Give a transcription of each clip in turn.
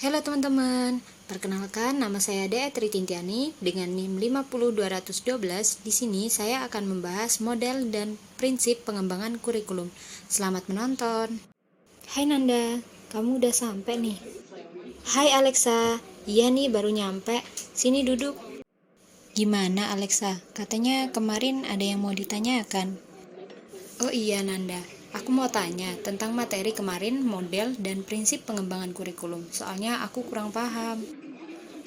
Halo teman-teman, perkenalkan nama saya Dea Tritintiani dengan NIM 50212. Di sini saya akan membahas model dan prinsip pengembangan kurikulum. Selamat menonton. Hai Nanda, kamu udah sampai nih. Hai Alexa, iya nih baru nyampe. Sini duduk. Gimana Alexa? Katanya kemarin ada yang mau ditanyakan. Oh iya Nanda, aku mau tanya tentang materi kemarin model dan prinsip pengembangan kurikulum. Soalnya aku kurang paham.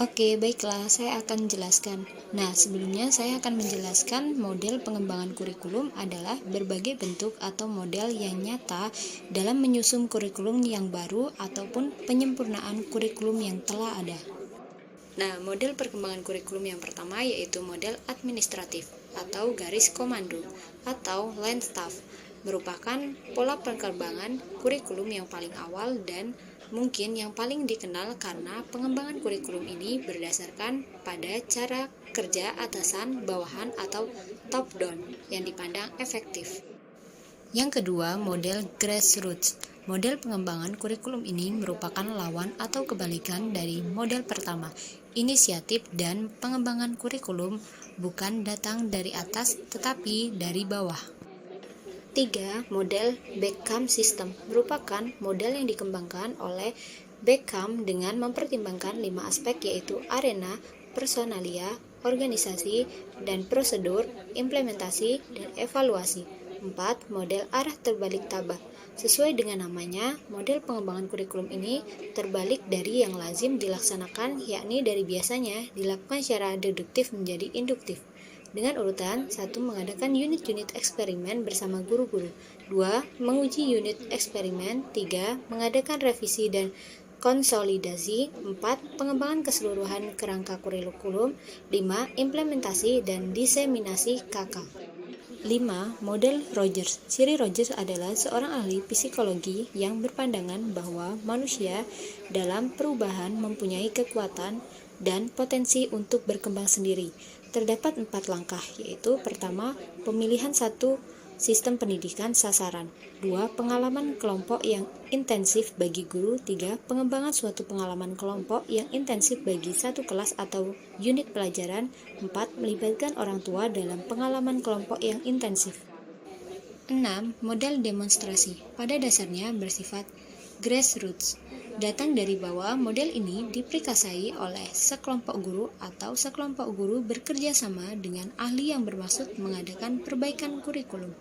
Oke, baiklah, saya akan jelaskan. Nah, sebelumnya saya akan menjelaskan model pengembangan kurikulum adalah berbagai bentuk atau model yang nyata dalam menyusun kurikulum yang baru ataupun penyempurnaan kurikulum yang telah ada. Nah, model perkembangan kurikulum yang pertama yaitu model administratif atau garis komando atau line staff, merupakan pola perkembangan kurikulum yang paling awal dan mungkin yang paling dikenal karena pengembangan kurikulum ini berdasarkan pada cara kerja atasan, bawahan atau top down yang dipandang efektif. Yang kedua, model grassroots. Model pengembangan kurikulum ini merupakan lawan atau kebalikan dari model pertama. Inisiatif dan pengembangan kurikulum bukan datang dari atas tetapi dari bawah. 3. Model Beckham System merupakan model yang dikembangkan oleh Beckham dengan mempertimbangkan 5 aspek yaitu arena, personalia, organisasi, dan prosedur, implementasi, dan evaluasi. 4. Model arah terbalik tabah. Sesuai dengan namanya, model pengembangan kurikulum ini terbalik dari yang lazim dilaksanakan, yakni dari biasanya dilakukan secara deduktif menjadi induktif. Dengan urutan 1. Mengadakan unit-unit eksperimen bersama guru-guru. 2. Menguji unit eksperimen. 3. Mengadakan revisi dan konsolidasi. 4. Pengembangan keseluruhan kerangka kurikulum. 5. Implementasi dan diseminasi KK. 5. Model Rogers. Ciri Rogers adalah seorang ahli psikologi yang berpandangan bahwa manusia dalam perubahan mempunyai kekuatan dan potensi untuk berkembang sendiri. Terdapat 4 langkah, yaitu pertama, pemilihan satu sistem pendidikan sasaran. 2. Pengalaman kelompok yang intensif bagi guru. 3. Pengembangan suatu pengalaman kelompok yang intensif bagi satu kelas atau unit pelajaran. 4. Melibatkan orang tua dalam pengalaman kelompok yang intensif. 6. Model demonstrasi. Pada dasarnya bersifat grassroots. Datang dari bawah, model ini diprakarsai oleh sekelompok guru atau sekelompok guru bekerja sama dengan ahli yang bermaksud mengadakan perbaikan kurikulum.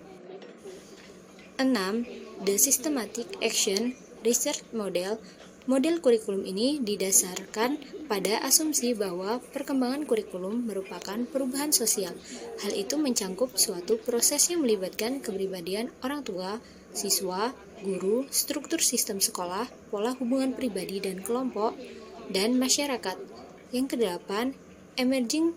6. The Systematic Action Research Model. Model kurikulum ini didasarkan pada asumsi bahwa perkembangan kurikulum merupakan perubahan sosial. Hal itu mencangkup suatu proses yang melibatkan kepribadian orang tua, siswa, guru, struktur sistem sekolah, pola hubungan pribadi dan kelompok, dan masyarakat. Yang kedelapan, Emerging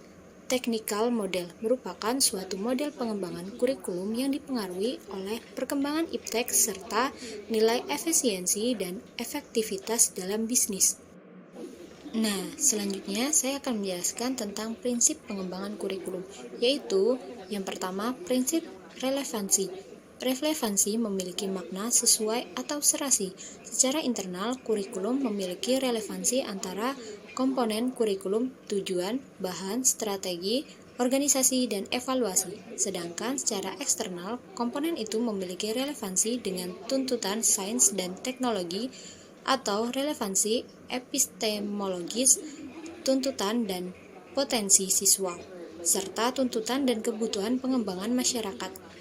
Technical Model merupakan suatu model pengembangan kurikulum yang dipengaruhi oleh perkembangan iptek serta nilai efisiensi dan efektivitas dalam bisnis. Nah, selanjutnya saya akan menjelaskan tentang prinsip pengembangan kurikulum, yaitu yang pertama, prinsip relevansi. Relevansi memiliki makna sesuai atau serasi. Secara internal, kurikulum memiliki relevansi antara komponen kurikulum, tujuan, bahan, strategi, organisasi, dan evaluasi. Sedangkan secara eksternal, komponen itu memiliki relevansi dengan tuntutan sains dan teknologi atau relevansi epistemologis, tuntutan dan potensi siswa, serta tuntutan dan kebutuhan pengembangan masyarakat.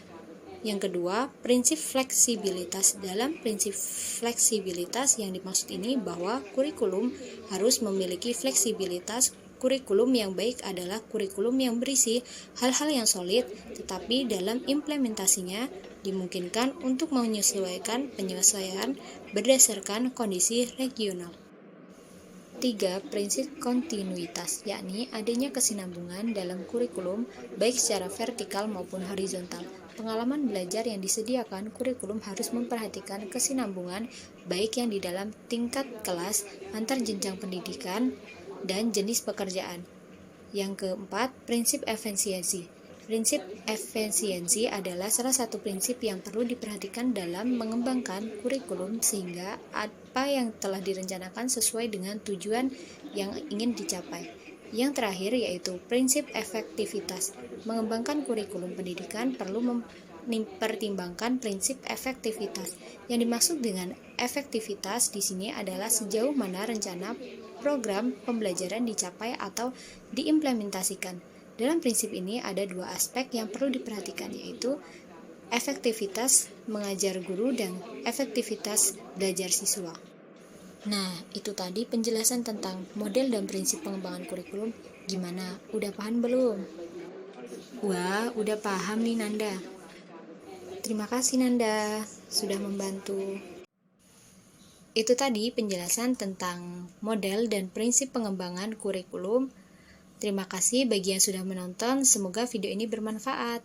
Yang kedua, prinsip fleksibilitas. Dalam prinsip fleksibilitas yang dimaksud ini bahwa kurikulum harus memiliki fleksibilitas. Kurikulum yang baik adalah kurikulum yang berisi hal-hal yang solid, tetapi dalam implementasinya dimungkinkan untuk menyesuaikan penyesuaian berdasarkan kondisi regional. 3. Prinsip kontinuitas, yakni adanya kesinambungan dalam kurikulum baik secara vertikal maupun horizontal. Pengalaman belajar yang disediakan kurikulum harus memperhatikan kesinambungan baik yang di dalam tingkat kelas, antar jenjang pendidikan, dan jenis pekerjaan. Yang keempat, prinsip efisiensi. Prinsip efisiensi adalah salah satu prinsip yang perlu diperhatikan dalam mengembangkan kurikulum sehingga apa yang telah direncanakan sesuai dengan tujuan yang ingin dicapai. Yang terakhir yaitu prinsip efektivitas. Mengembangkan kurikulum pendidikan perlu mempertimbangkan prinsip efektivitas. Yang dimaksud dengan efektivitas di sini adalah sejauh mana rencana program pembelajaran dicapai atau diimplementasikan. Dalam prinsip ini ada dua aspek yang perlu diperhatikan, yaitu efektivitas mengajar guru dan efektivitas belajar siswa. Nah, itu tadi penjelasan tentang model dan prinsip pengembangan kurikulum. Gimana? Udah paham belum? Wah, udah paham nih Nanda. Terima kasih Nanda, sudah membantu. Itu tadi penjelasan tentang model dan prinsip pengembangan kurikulum. Terima kasih bagi yang sudah menonton, semoga video ini bermanfaat.